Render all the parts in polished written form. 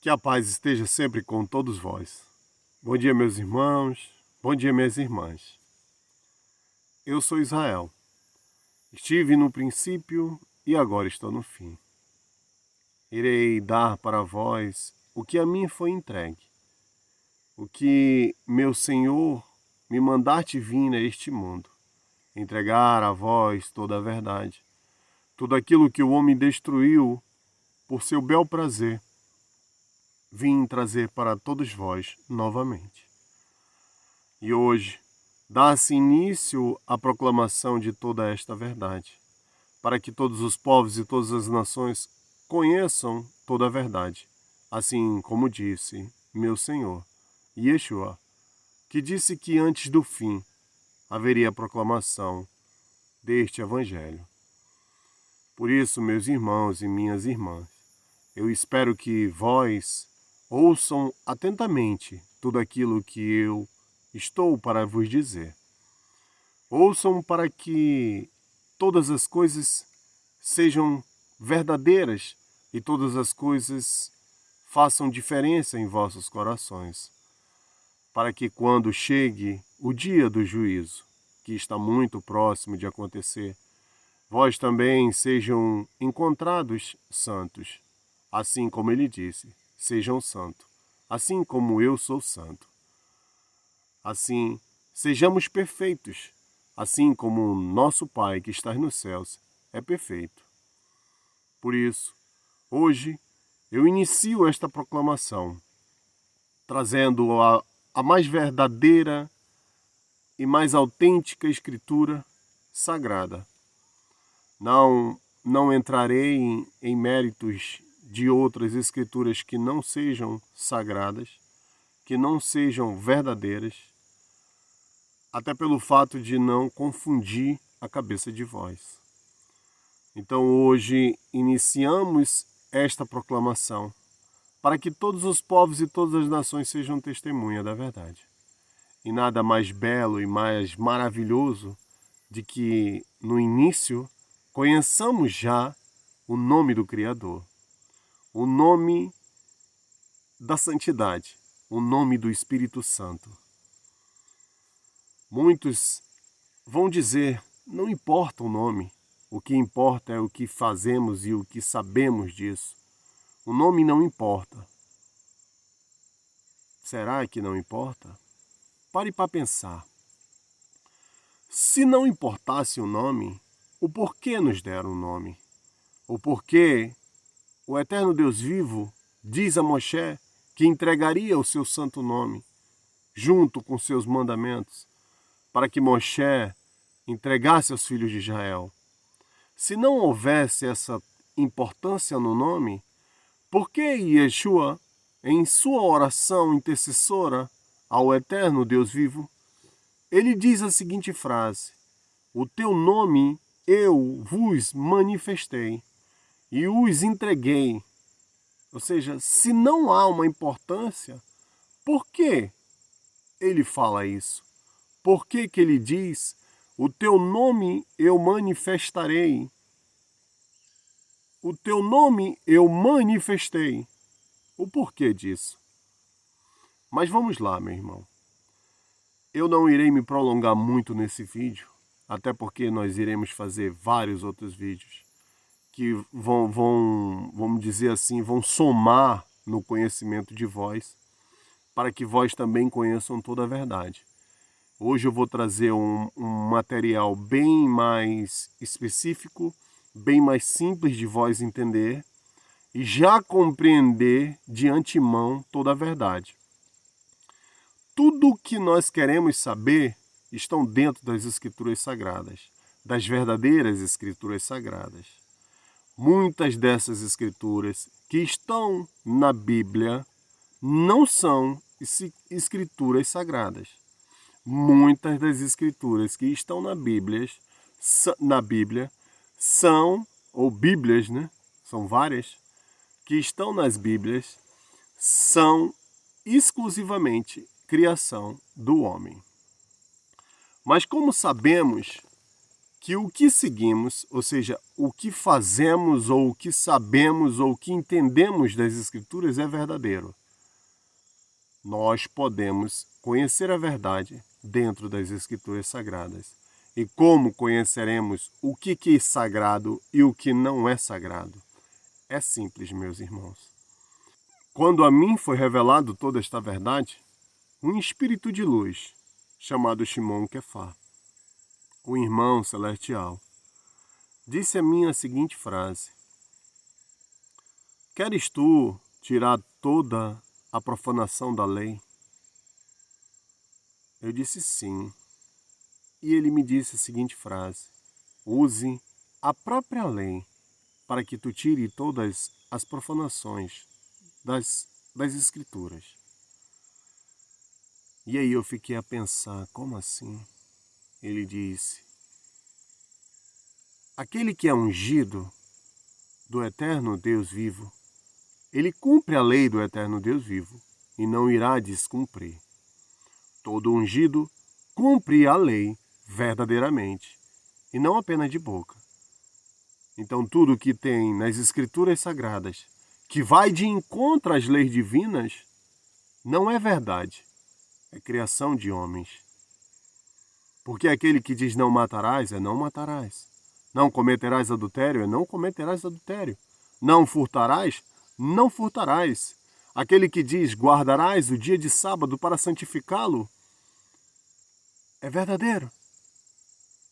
Que a paz esteja sempre com todos vós. Bom dia, meus irmãos. Bom dia, minhas irmãs. Eu sou Israel. Estive no princípio e agora estou no fim. Irei dar para vós o que a mim foi entregue, o que meu Senhor me mandaste vir a este mundo, entregar a vós toda a verdade, tudo aquilo que o homem destruiu por seu bel prazer, vim trazer para todos vós novamente. E hoje dá-se início à proclamação de toda esta verdade, para que todos os povos e todas as nações conheçam toda a verdade, assim como disse meu Senhor, Yeshua, que disse que antes do fim haveria a proclamação deste Evangelho. Por isso, meus irmãos e minhas irmãs, eu espero que vós ouçam atentamente tudo aquilo que eu estou para vos dizer. Ouçam para que todas as coisas sejam verdadeiras e todas as coisas façam diferença em vossos corações, para que quando chegue o dia do juízo, que está muito próximo de acontecer, vós também sejam encontrados santos, assim como ele disse, sejam santos, assim como eu sou santo. Assim, sejamos perfeitos, assim como o nosso Pai que está nos céus é perfeito. Por isso, hoje, eu inicio esta proclamação, trazendo a mais verdadeira e mais autêntica Escritura sagrada. Não entrarei em méritos de outras escrituras que não sejam sagradas, que não sejam verdadeiras, até pelo fato de não confundir a cabeça de vós. Então hoje iniciamos esta proclamação para que todos os povos e todas as nações sejam testemunha da verdade. E nada mais belo e mais maravilhoso de que no início conheçamos já o nome do Criador, o nome da santidade, o nome do Espírito Santo. Muitos vão dizer, não importa o nome, o que importa é o que fazemos e o que sabemos disso. O nome não importa. Será que não importa? Pare para pensar. Se não importasse o nome, o porquê nos deram o nome? O porquê o eterno Deus vivo diz a Moshe que entregaria o seu santo nome, junto com seus mandamentos, para que Moshe entregasse aos filhos de Israel. Se não houvesse essa importância no nome, por que Yeshua, em sua oração intercessora ao eterno Deus vivo, ele diz a seguinte frase: o teu nome eu vos manifestei e os entreguei. Ou seja, se não há uma importância, por que ele fala isso? Por que ele diz, o teu nome eu manifestarei? O teu nome eu manifestei. O porquê disso? Mas vamos lá, meu irmão. Eu não irei me prolongar muito nesse vídeo, até porque nós iremos fazer vários outros vídeos que vamos dizer assim, vão somar no conhecimento de vós, para que vós também conheçam toda a verdade. Hoje eu vou trazer um material bem mais específico, bem mais simples de vós entender e já compreender de antemão toda a verdade. Tudo o que nós queremos saber estão dentro das Escrituras Sagradas, das verdadeiras Escrituras Sagradas. Muitas dessas Escrituras que estão na Bíblia não são Escrituras Sagradas. Muitas das Escrituras que estão na Bíblia são, ou Bíblias, né? São várias, que estão nas Bíblias, são exclusivamente criação do homem. Mas como sabemos que o que seguimos, ou seja, o que fazemos, ou o que sabemos, ou o que entendemos das Escrituras é verdadeiro. Nós podemos conhecer a verdade dentro das Escrituras Sagradas. E como conheceremos o que é sagrado e o que não é sagrado? É simples, meus irmãos. Quando a mim foi revelado toda esta verdade, um espírito de luz, chamado Shimon Kefar, o irmão celestial, disse a mim a seguinte frase: queres tu tirar toda a profanação da lei? Eu disse sim. E ele me disse a seguinte frase: use a própria lei para que tu tire todas as profanações das Escrituras. E aí eu fiquei a pensar, como assim? Ele disse: aquele que é ungido do eterno Deus vivo, ele cumpre a lei do eterno Deus vivo e não irá descumprir. Todo ungido cumpre a lei verdadeiramente e não apenas de boca. Então tudo que tem nas Escrituras Sagradas que vai de encontro às leis divinas não é verdade, é criação de homens. Porque aquele que diz não matarás é não matarás. Não cometerás adultério é não cometerás adultério. Não furtarás, não furtarás. Aquele que diz guardarás o dia de sábado para santificá-lo é verdadeiro.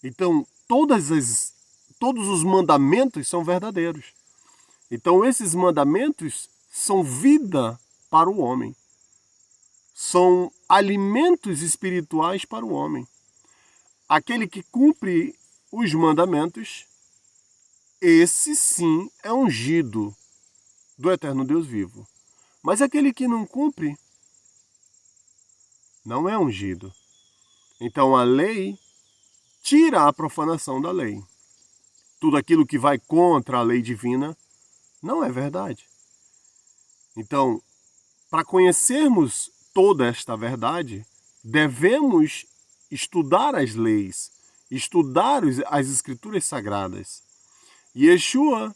Então todos os mandamentos são verdadeiros. Então esses mandamentos são vida para o homem. São alimentos espirituais para o homem. Aquele que cumpre os mandamentos, esse sim é ungido do eterno Deus vivo. Mas aquele que não cumpre, não é ungido. Então a lei tira a profanação da lei. Tudo aquilo que vai contra a lei divina não é verdade. Então, para conhecermos toda esta verdade, devemos estudar as leis, estudar as Escrituras Sagradas. E Yeshua,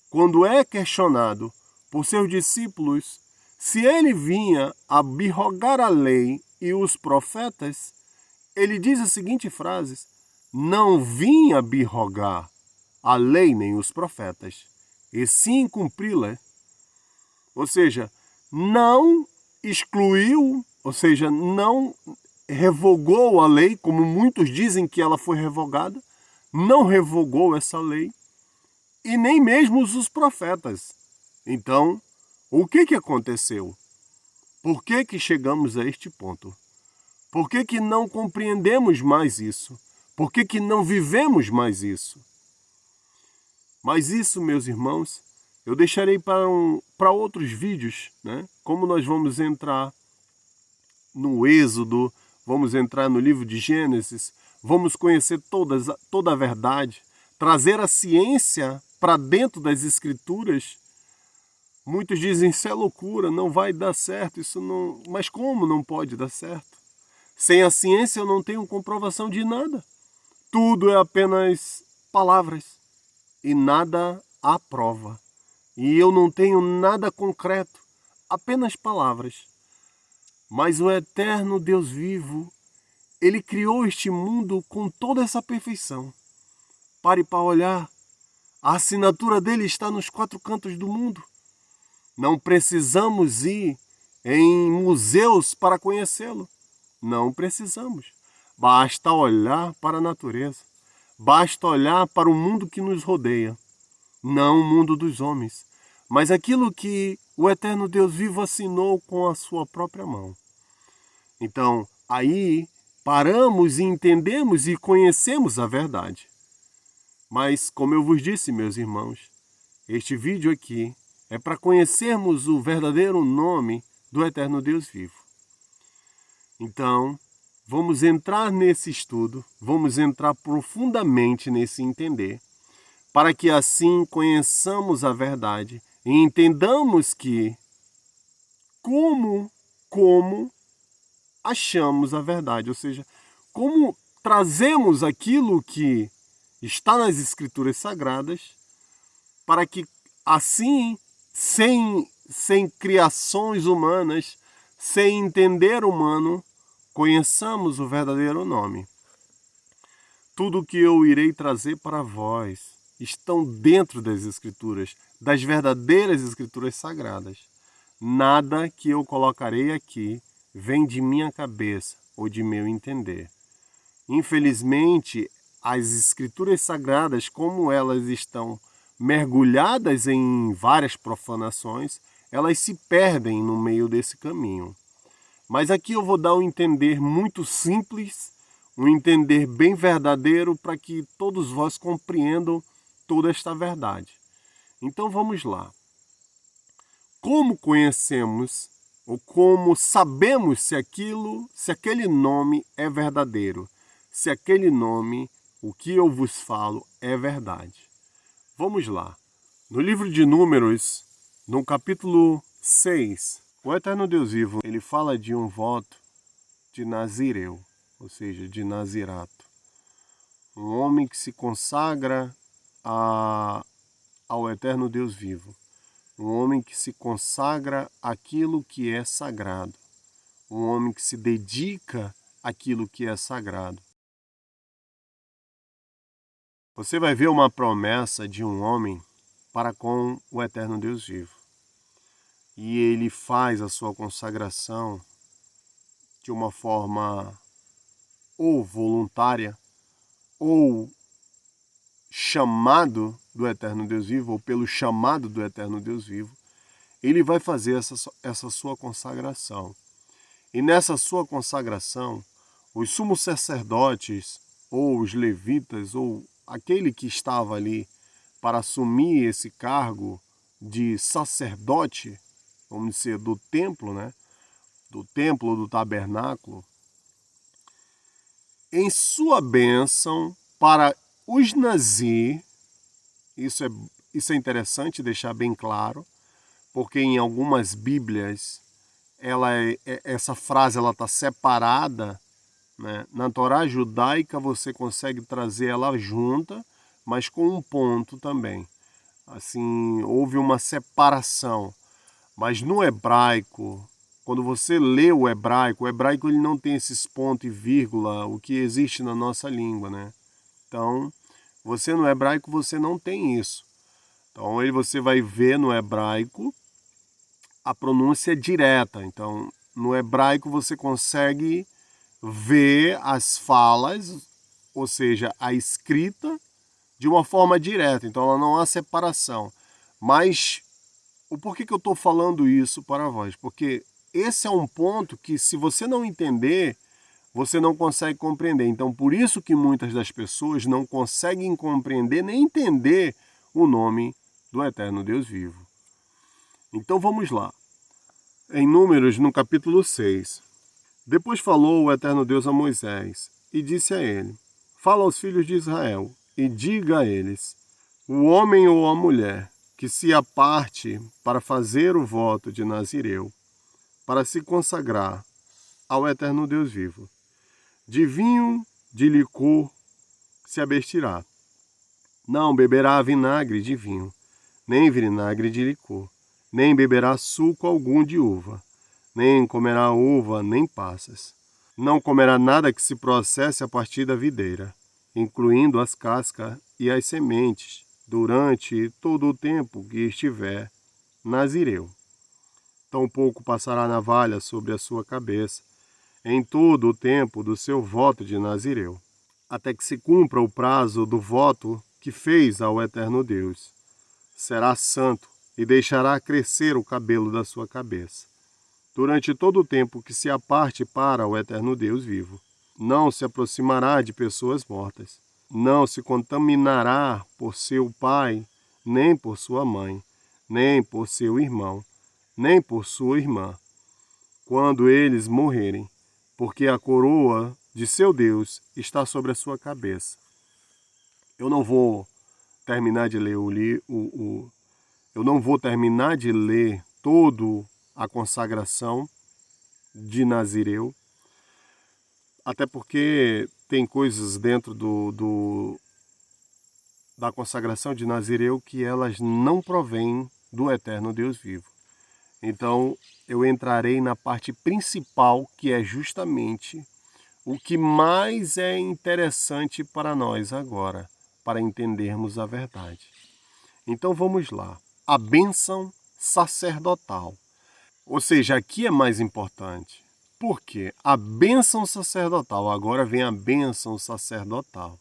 quando é questionado por seus discípulos se ele vinha abrogar a lei e os profetas, ele diz a seguinte frase: não vim abrogar a lei nem os profetas, e sim cumpri-la. Ou seja, não excluiu, ou seja, não revogou a lei, como muitos dizem que ela foi revogada, não revogou essa lei, e nem mesmo os profetas. Então, o que aconteceu? Por que chegamos a este ponto? Por que não compreendemos mais isso? Por que não vivemos mais isso? Mas isso, meus irmãos, eu deixarei para outros vídeos, né? Como nós vamos entrar no Êxodo, vamos entrar no livro de Gênesis, vamos conhecer toda a verdade, trazer a ciência para dentro das Escrituras. Muitos dizem, isso é loucura, não vai dar certo, isso não... Mas como não pode dar certo? Sem a ciência eu não tenho comprovação de nada. Tudo é apenas palavras e nada há prova. E eu não tenho nada concreto, apenas palavras. Mas o eterno Deus vivo, ele criou este mundo com toda essa perfeição. Pare para olhar, a assinatura dele está nos quatro cantos do mundo. Não precisamos ir em museus para conhecê-lo. Não precisamos. Basta olhar para a natureza. Basta olhar para o mundo que nos rodeia. Não o mundo dos homens, mas aquilo que o eterno Deus vivo assinou com a sua própria mão. Então, aí paramos e entendemos e conhecemos a verdade. Mas, como eu vos disse, meus irmãos, este vídeo aqui é para conhecermos o verdadeiro nome do eterno Deus vivo. Então, vamos entrar nesse estudo, vamos entrar profundamente nesse entender, para que assim conheçamos a verdade e entendamos que como achamos a verdade, ou seja, como trazemos aquilo que está nas Escrituras Sagradas, para que assim, sem criações humanas, sem entender humano, conheçamos o verdadeiro nome. Tudo que eu irei trazer para vós estão dentro das Escrituras, das verdadeiras Escrituras Sagradas. Nada que eu colocarei aqui vem de minha cabeça ou de meu entender. Infelizmente, as Escrituras Sagradas, como elas estão mergulhadas em várias profanações, elas se perdem no meio desse caminho. Mas aqui eu vou dar um entender muito simples, um entender bem verdadeiro para que todos vós compreendam toda esta verdade. Então vamos lá. Como conhecemos ou como sabemos se aquele nome é verdadeiro, se aquele nome, o que eu vos falo, é verdade? Vamos lá. No livro de Números, no capítulo 6, o Eterno Deus Vivo, ele fala de um voto de Nazireu, ou seja, de Nazirato. Um homem que se consagra ao Eterno Deus Vivo. Um homem que se consagra àquilo que é sagrado. Um homem que se dedica àquilo que é sagrado. Você vai ver uma promessa de um homem para com o Eterno Deus Vivo. E ele faz a sua consagração de uma forma ou voluntária, ou chamado do Eterno Deus Vivo, ou pelo chamado do Eterno Deus Vivo, ele vai fazer essa sua consagração. E nessa sua consagração, os sumos sacerdotes, ou os levitas, ou aquele que estava ali para assumir esse cargo de sacerdote, vamos dizer, do templo, né? Do templo, do tabernáculo, em sua bênção para os nazir, isso é interessante deixar bem claro, porque em algumas Bíblias essa frase ela está separada, né? Na Torá judaica você consegue trazer ela junta, mas com um ponto também. Assim, houve uma separação. Mas no hebraico, quando você lê o hebraico ele não tem esses pontos e vírgula, o que existe na nossa língua, né? Então, você no hebraico você não tem isso. Então, aí você vai ver no hebraico a pronúncia direta. Então, no hebraico você consegue ver as falas, ou seja, a escrita, de uma forma direta. Então, ela não há separação. Mas o porquê que eu estou falando isso para vós? Porque esse é um ponto que, se você não entender, você não consegue compreender. Então, por isso que muitas das pessoas não conseguem compreender nem entender o nome do Eterno Deus Vivo. Então, vamos lá. Em Números, no capítulo 6. Depois falou o Eterno Deus a Moisés e disse a ele: Fala aos filhos de Israel e diga a eles: o homem ou a mulher que se aparte para fazer o voto de Nazireu, para se consagrar ao Eterno Deus Vivo, de vinho, de licor se abstirá. Não beberá vinagre de vinho, nem vinagre de licor, nem beberá suco algum de uva, nem comerá uva, nem passas. Não comerá nada que se processe a partir da videira, incluindo as cascas e as sementes, durante todo o tempo que estiver nazireu. Tampouco passará navalha sobre a sua cabeça, em todo o tempo do seu voto de nazireu, até que se cumpra o prazo do voto que fez ao Eterno Deus. Será santo e deixará crescer o cabelo da sua cabeça, durante todo o tempo que se aparte para o Eterno Deus Vivo. Não se aproximará de pessoas mortas. Não se contaminará por seu pai, nem por sua mãe, nem por seu irmão, nem por sua irmã, quando eles morrerem, porque a coroa de seu Deus está sobre a sua cabeça. Eu não vou terminar de ler eu não vou terminar de ler todo a consagração de Nazireu, até porque tem coisas dentro da consagração de Nazireu que elas não provêm do eterno Deus vivo. Então, eu entrarei na parte principal, que é justamente o que mais é interessante para nós agora, para entendermos a verdade. Então, vamos lá. A bênção sacerdotal. Ou seja, aqui é mais importante. Por quê? A bênção sacerdotal. Agora vem a bênção sacerdotal.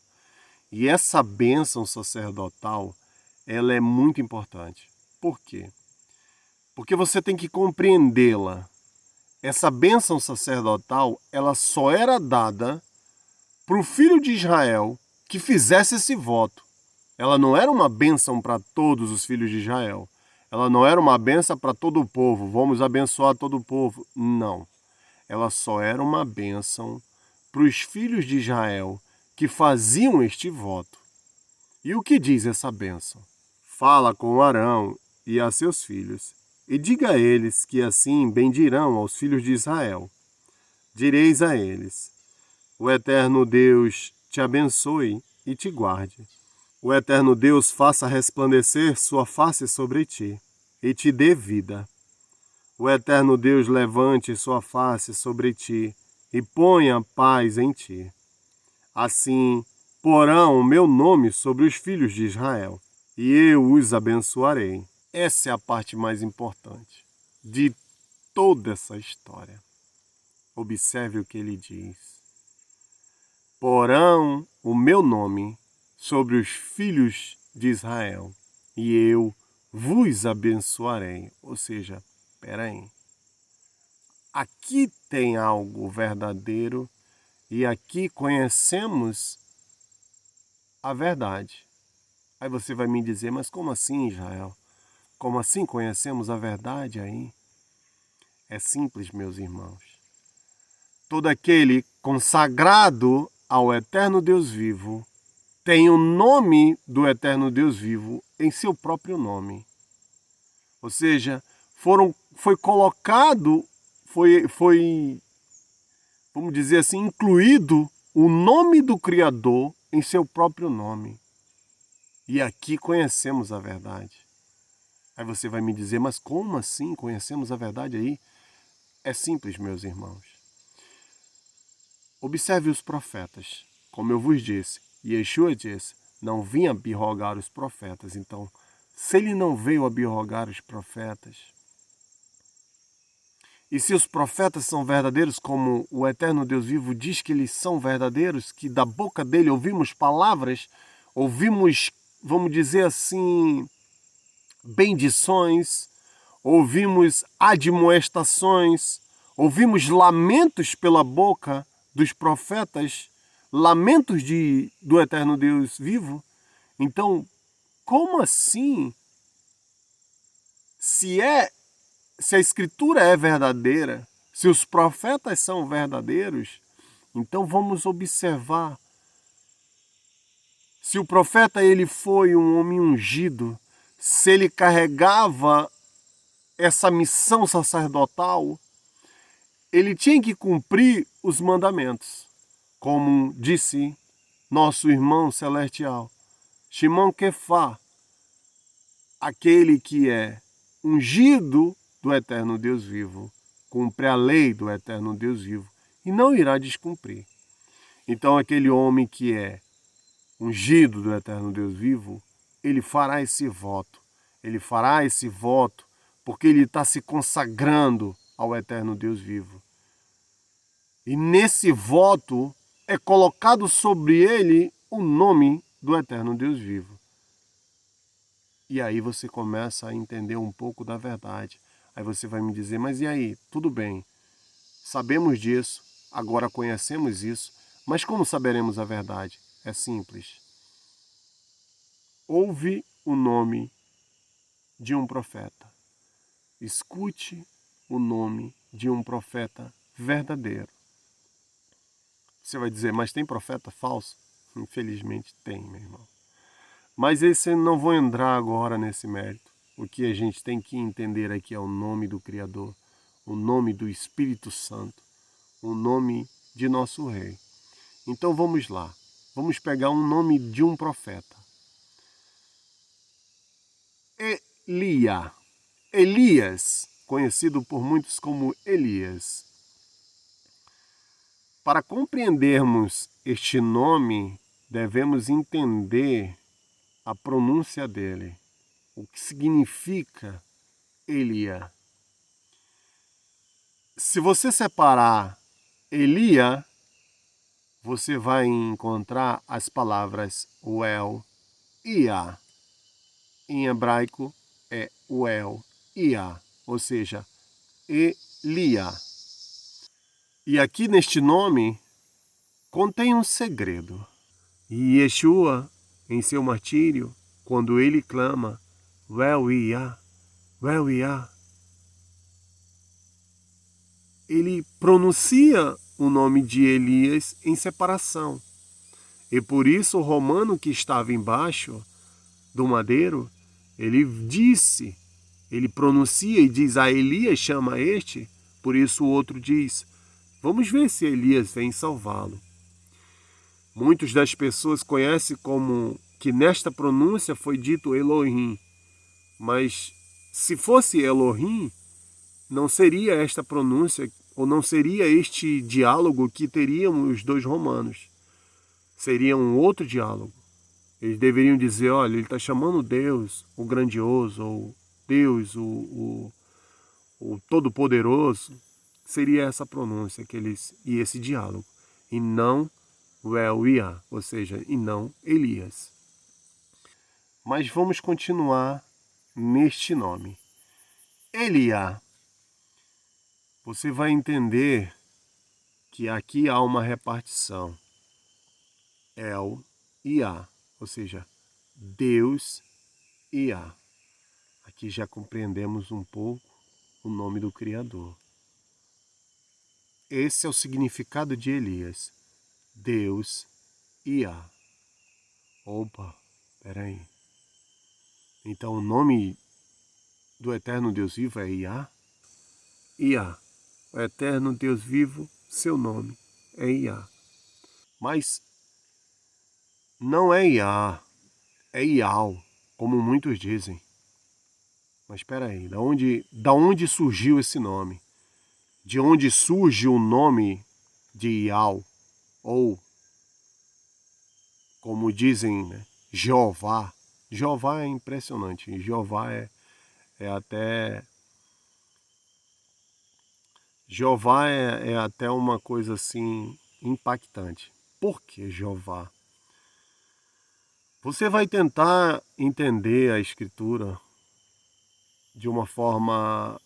E essa bênção sacerdotal, ela é muito importante. Por quê? Porque você tem que compreendê-la. Essa bênção sacerdotal, ela só era dada para o filho de Israel que fizesse esse voto. Ela não era uma bênção para todos os filhos de Israel. Ela não era uma bênção para todo o povo. Vamos abençoar todo o povo. Não. Ela só era uma bênção para os filhos de Israel que faziam este voto. E o que diz essa bênção? Fala com Arão e a seus filhos, e diga a eles que assim bendirão aos filhos de Israel. Direis a eles: o eterno Deus te abençoe e te guarde. O eterno Deus faça resplandecer sua face sobre ti e te dê vida. O eterno Deus levante sua face sobre ti e ponha paz em ti. Assim porão o meu nome sobre os filhos de Israel, e eu os abençoarei. Essa é a parte mais importante de toda essa história. Observe o que ele diz. Porão o meu nome sobre os filhos de Israel, e eu vos abençoarei. Ou seja, peraí. Aqui tem algo verdadeiro e aqui conhecemos a verdade. Aí você vai me dizer, mas como assim, Israel? Como assim conhecemos a verdade aí? É simples, meus irmãos. Todo aquele consagrado ao eterno Deus vivo tem o nome do eterno Deus vivo em seu próprio nome. Ou seja, foi colocado, vamos dizer assim, incluído o nome do Criador em seu próprio nome. E aqui conhecemos a verdade. Aí você vai me dizer, mas como assim conhecemos a verdade aí? É simples, meus irmãos. Observe os profetas. Como eu vos disse, Yeshua disse, não vim abirrogar os profetas. Então, se ele não veio abirrogar os profetas, e se os profetas são verdadeiros, como o eterno Deus vivo diz que eles são verdadeiros, que da boca dele ouvimos palavras, ouvimos, vamos dizer assim, bendições, ouvimos admoestações, ouvimos lamentos pela boca dos profetas, lamentos do eterno Deus vivo. Então, como assim? Se a escritura é verdadeira, se os profetas são verdadeiros, então vamos observar. Se o profeta ele foi um homem ungido, se ele carregava essa missão sacerdotal, ele tinha que cumprir os mandamentos, como disse nosso irmão celestial, Shimon Kefá, aquele que é ungido do eterno Deus vivo, cumpre a lei do eterno Deus vivo e não irá descumprir. Então aquele homem que é ungido do eterno Deus vivo, ele fará esse voto. Ele fará esse voto porque ele está se consagrando ao eterno Deus vivo. E nesse voto é colocado sobre ele o nome do eterno Deus vivo. E aí você começa a entender um pouco da verdade. Aí você vai me dizer, mas e aí? Tudo bem, sabemos disso, agora conhecemos isso, mas como saberemos a verdade? É simples. Ouve o nome de um profeta. Escute o nome de um profeta verdadeiro. Você vai dizer, mas tem profeta falso? Infelizmente tem, meu irmão. Mas esse eu não vou entrar agora nesse mérito. O que a gente tem que entender aqui é o nome do Criador, o nome do Espírito Santo, o nome de nosso Rei. Então vamos lá. Vamos pegar um nome de um profeta. Elia. Elias, conhecido por muitos como Elias. Para compreendermos este nome, devemos entender a pronúncia dele, o que significa Elia. Se você separar Elia, você vai encontrar as palavras Uel e A. Em hebraico é Uel e A, ou seja, Elia. E aqui neste nome contém um segredo. E Yeshua, em seu martírio, quando ele clama, Uel e A, Uel e A, ele pronuncia o nome de Elias em separação. E por isso o romano que estava embaixo do madeiro, ele pronuncia e diz, a Elias chama este, por isso o outro diz, vamos ver se Elias vem salvá-lo. Muitas das pessoas conhecem como que nesta pronúncia foi dito Elohim, mas se fosse Elohim, não seria esta pronúncia, ou não seria este diálogo que teriam os dois romanos. Seria um outro diálogo. Eles deveriam dizer, olha, ele está chamando Deus, o grandioso, ou Deus, o todo-poderoso. Seria essa pronúncia que eles, e esse diálogo. E não o Eliá, ou seja, e não Elias. Mas vamos continuar neste nome. Eliá. Você vai entender que aqui há uma repartição. El e A, ou seja, Deus e A. Aqui já compreendemos um pouco o nome do Criador. Esse é o significado de Elias. Deus e A. Opa, peraí. Então o nome do eterno Deus vivo é Iá? Iá. O eterno Deus vivo, seu nome é Iá. Mas não é Iá, é Ial, como muitos dizem. Mas espera aí, da onde surgiu esse nome? De onde surge o nome de Ial? Ou, como dizem, né, Jeová. Jeová é impressionante. Jeová é até... Jeová é até uma coisa assim impactante. Por que Jeová? Você vai tentar entender a escritura de uma forma,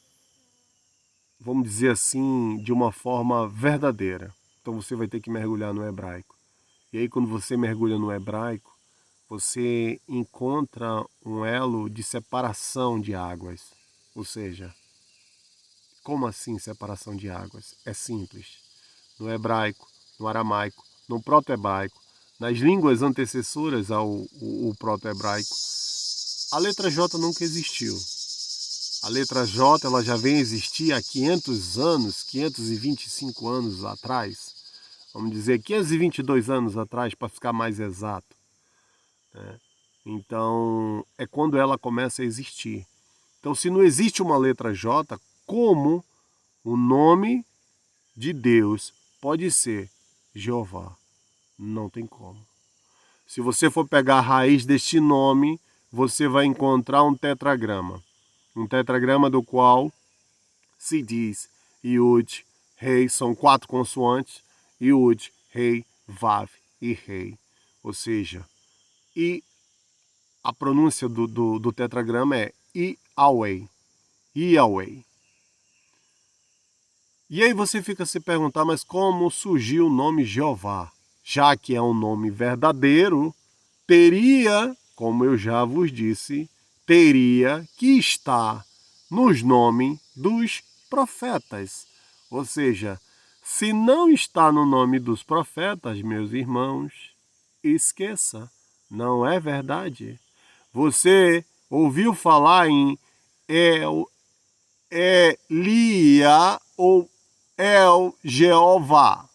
vamos dizer assim, de uma forma verdadeira. Então você vai ter que mergulhar no hebraico. E aí quando você mergulha no hebraico, você encontra um elo de separação de águas. Ou seja, como assim separação de águas? É simples. No hebraico, no aramaico, no proto-hebraico, nas línguas antecessoras ao proto-hebraico, a letra J nunca existiu. A letra J ela já vem existir há 500 anos, 525 anos atrás. Vamos dizer 522 anos atrás, para ficar mais exato. Então, é quando ela começa a existir. Então, se não existe uma letra J, como o nome de Deus pode ser Jeová? Não tem como. Se você for pegar a raiz deste nome, você vai encontrar um tetragrama. Um tetragrama do qual se diz Yud, Rei, são 4 consoantes, Yud, Rei, Vav e Rei. Ou seja, e a pronúncia do tetragrama é Yahweh. Yahweh. E aí você fica se perguntar, mas como surgiu o nome Jeová? Já que é um nome verdadeiro, teria, como eu já vos disse, teria que estar nos nomes dos profetas. Ou seja, se não está no nome dos profetas, meus irmãos, esqueça, não é verdade. Você ouviu falar em Elia ou El Jeová?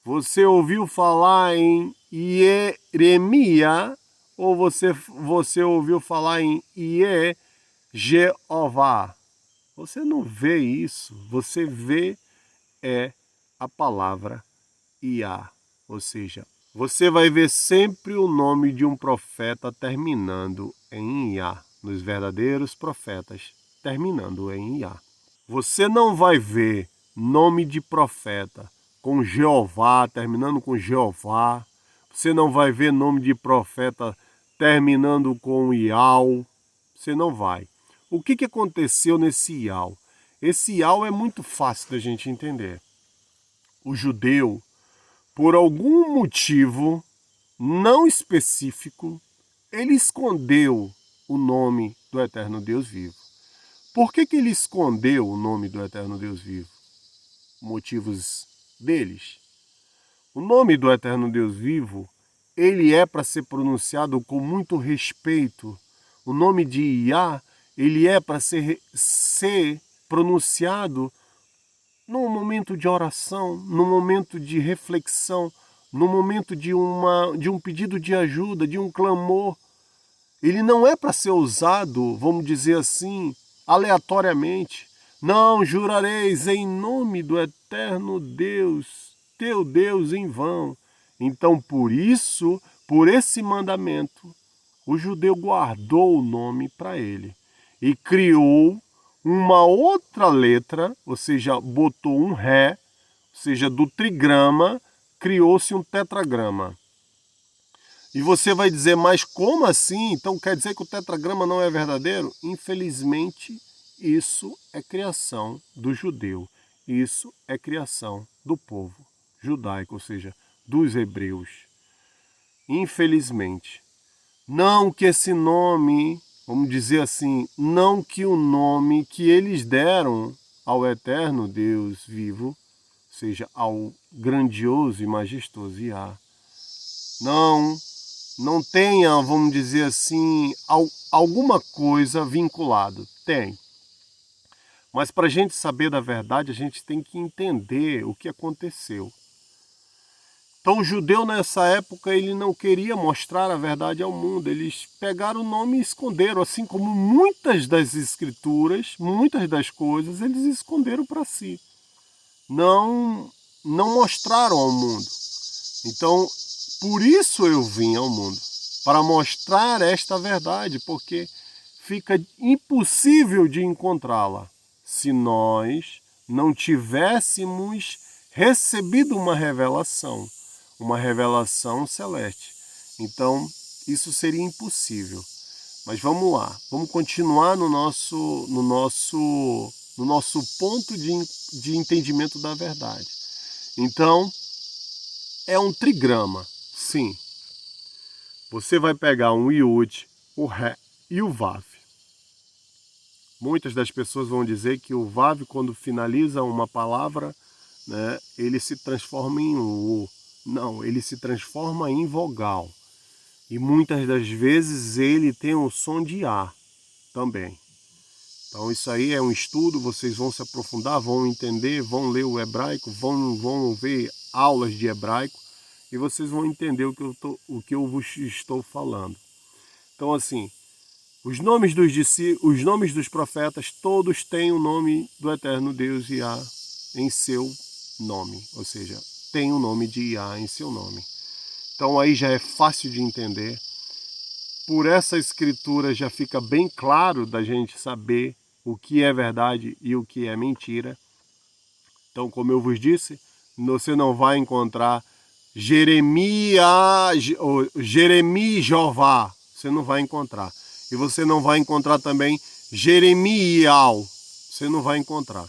Você ouviu falar em Jeremias Ou você ouviu falar em Ie Jeová? Você não vê isso. Você vê a palavra Iá. Ou seja, você vai ver sempre o nome de um profeta terminando em Iá. Nos verdadeiros profetas, terminando em Iá. Você não vai ver nome de profeta com Jeová, terminando com Jeová. Você não vai ver nome de profeta terminando com Ial. Você não vai. O que aconteceu nesse Ial? Esse Ial é muito fácil da gente entender. O judeu, por algum motivo não específico, ele escondeu o nome do eterno Deus vivo. Por que ele escondeu o nome do eterno Deus vivo? Motivos deles. O nome do eterno Deus vivo, ele é para ser pronunciado com muito respeito. O nome de Iá, ele é para ser pronunciado num momento de oração, num momento de reflexão, num momento de um pedido de ajuda, de um clamor. Ele não é para ser usado, vamos dizer assim, aleatoriamente. Não jurareis em nome do eterno Deus, teu Deus, em vão. Então, por isso, por esse mandamento, o judeu guardou o nome para ele e criou uma outra letra, ou seja, botou um ré, ou seja, do trigrama, criou-se um tetragrama. E você vai dizer, mas como assim? Então quer dizer que o tetragrama não é verdadeiro? Infelizmente, isso é criação do judeu. Isso é criação do povo judaico, ou seja, dos hebreus. Infelizmente. Não que esse nome, vamos dizer assim, não que o nome que eles deram ao eterno Deus vivo, ou seja, ao grandioso e majestoso Iá, não tenha, vamos dizer assim, alguma coisa vinculado. Tem. Mas para a gente saber da verdade, a gente tem que entender o que aconteceu. Então o judeu nessa época, ele não queria mostrar a verdade ao mundo. Eles pegaram o nome e esconderam, assim como muitas das escrituras, muitas das coisas, eles esconderam para si. Não mostraram ao mundo. Então, por isso eu vim ao mundo, para mostrar esta verdade, porque fica impossível de encontrá-la se nós não tivéssemos recebido uma revelação celeste. Então, isso seria impossível. Mas vamos lá, vamos continuar no nosso ponto de entendimento da verdade. Então, é um trigrama, sim. Você vai pegar um iud, o ré e o vav. Muitas das pessoas vão dizer que o vav, quando finaliza uma palavra, né, ele se transforma em u. Não, ele se transforma em vogal. E muitas das vezes ele tem o som de A também. Então isso aí é um estudo, vocês vão se aprofundar, vão entender, vão ler o hebraico, vão ver aulas de hebraico e vocês vão entender o que eu vos estou falando. Então assim, os nomes dos profetas, todos têm o nome do eterno Deus Iá em seu nome, ou seja, tem o nome de Iá em seu nome. Então aí já é fácil de entender. Por essa escritura já fica bem claro da gente saber o que é verdade e o que é mentira. Então, como eu vos disse, você não vai encontrar Jeremias Jeová, você não vai encontrar. E você não vai encontrar também Jeremial, você não vai encontrar.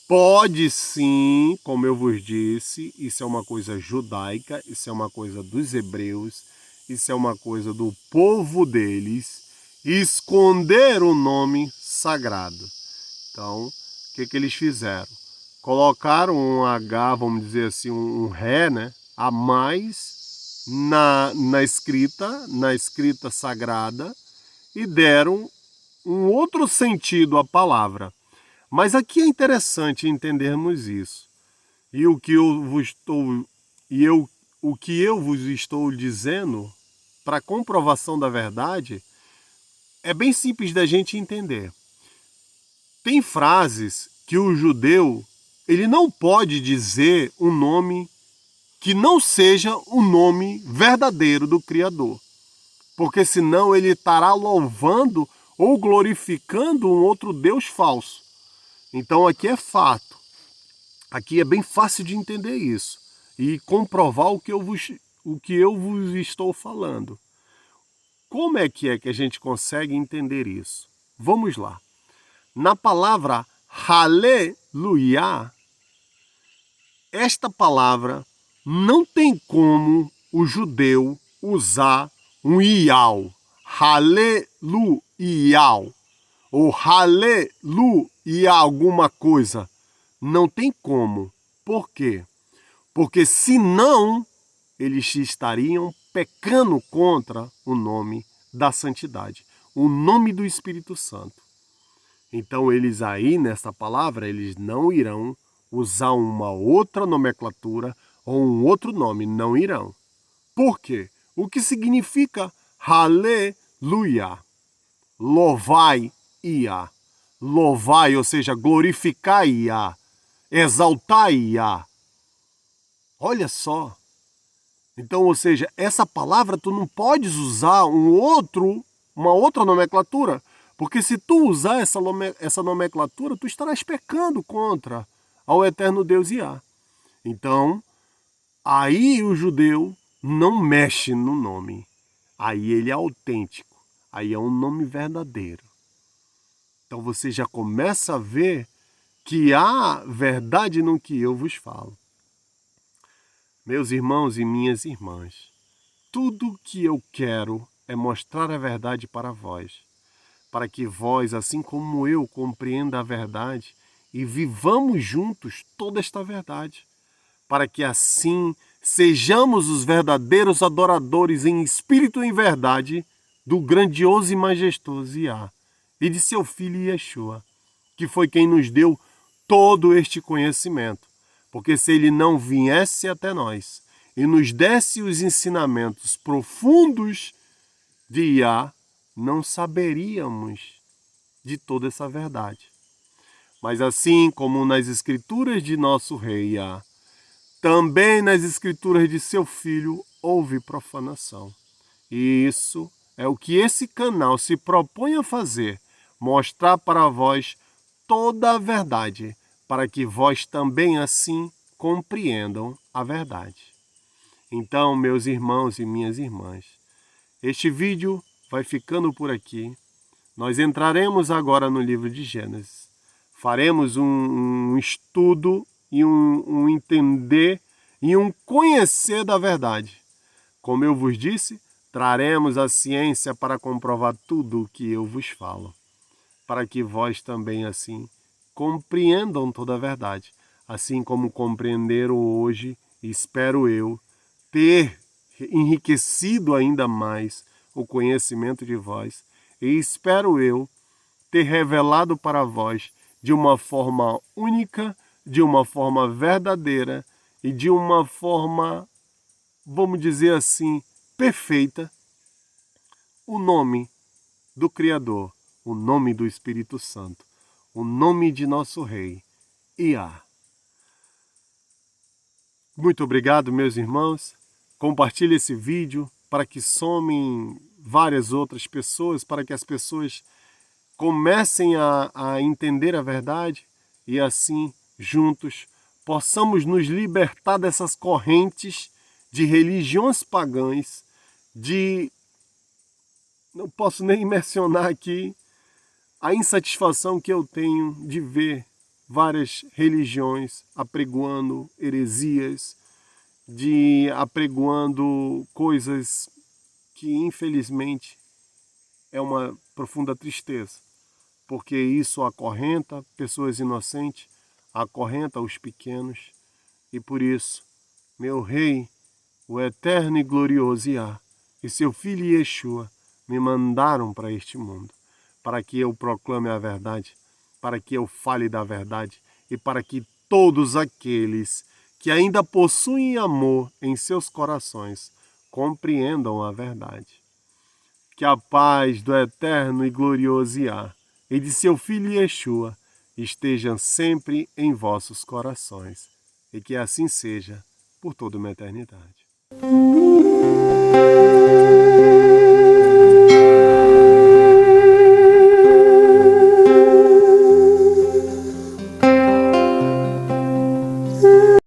Pode sim, como eu vos disse, isso é uma coisa judaica, isso é uma coisa dos hebreus, isso é uma coisa do povo deles, esconder o nome sagrado. Então, o que eles fizeram? Colocaram um H, vamos dizer assim, um ré, né, a mais na escrita sagrada e deram um outro sentido à palavra. Mas aqui é interessante entendermos isso. O que eu vos estou dizendo para comprovação da verdade, é bem simples da gente entender. Tem frases que o judeu ele não pode dizer um nome que não seja o nome verdadeiro do Criador, porque senão ele estará louvando ou glorificando um outro Deus falso. Então aqui é fato, aqui é bem fácil de entender isso e comprovar o que eu vos estou falando. Como é que a gente consegue entender isso? Vamos lá. Na palavra Haleluya, esta palavra não tem como o judeu usar um ial, Haleluya, ou Haleluya alguma coisa. Não tem como. Por quê? Porque senão eles estariam pecando contra o nome da santidade, o nome do Espírito Santo. Então eles aí, nessa palavra, eles não irão usar uma outra nomenclatura ou um outro nome, não irão. Por quê? O que significa Haleluya? Louvai-ia. Louvai, ou seja, glorificai-ia. Exaltai-ia. Olha só. Então, ou seja, essa palavra tu não podes usar uma outra nomenclatura, porque se tu usar essa nomenclatura, tu estarás pecando contra ao eterno Deus Iá. Então, aí o judeu não mexe no nome. Aí ele é autêntico. Aí é um nome verdadeiro. Então você já começa a ver que há verdade no que eu vos falo. Meus irmãos e minhas irmãs, tudo que eu quero é mostrar a verdade para vós, para que vós, assim como eu, compreenda a verdade e vivamos juntos toda esta verdade, para que assim sejamos os verdadeiros adoradores em espírito e em verdade do grandioso e majestoso Iá e de seu filho Yeshua, que foi quem nos deu todo este conhecimento. Porque se ele não viesse até nós e nos desse os ensinamentos profundos de Iá, não saberíamos de toda essa verdade. Mas assim como nas escrituras de nosso rei Iá, também nas escrituras de seu filho houve profanação. E isso é o que esse canal se propõe a fazer, mostrar para vós toda a verdade, para que vós também assim compreendam a verdade. Então, meus irmãos e minhas irmãs, este vídeo vai ficando por aqui. Nós entraremos agora no livro de Gênesis. Faremos um estudo e um entender e um conhecer da verdade. Como eu vos disse, traremos a ciência para comprovar tudo o que eu vos falo, para que vós também assim compreendam toda a verdade, assim como compreenderam hoje, espero eu, ter enriquecido ainda mais o conhecimento de vós, e espero eu ter revelado para vós de uma forma única, de uma forma verdadeira e de uma forma, vamos dizer assim, perfeita, o nome do Criador, o nome do Espírito Santo, o nome de nosso Rei, Iá. Muito obrigado, meus irmãos. Compartilhe esse vídeo para que somem várias outras pessoas, para que as pessoas comecem a entender a verdade e assim, juntos, possamos nos libertar dessas correntes de religiões pagãs, não posso nem mencionar aqui a insatisfação que eu tenho de ver várias religiões apregoando heresias, apregoando coisas que infelizmente é uma profunda tristeza, porque isso acorrenta pessoas inocentes, acorrenta os pequenos, e por isso, meu Rei, o eterno e glorioso Iá, e seu filho Yeshua me mandaram para este mundo, para que eu proclame a verdade, para que eu fale da verdade e para que todos aqueles que ainda possuem amor em seus corações compreendam a verdade. Que a paz do eterno e glorioso Iá e de seu Filho Yeshua estejam sempre em vossos corações, e que assim seja por toda uma eternidade.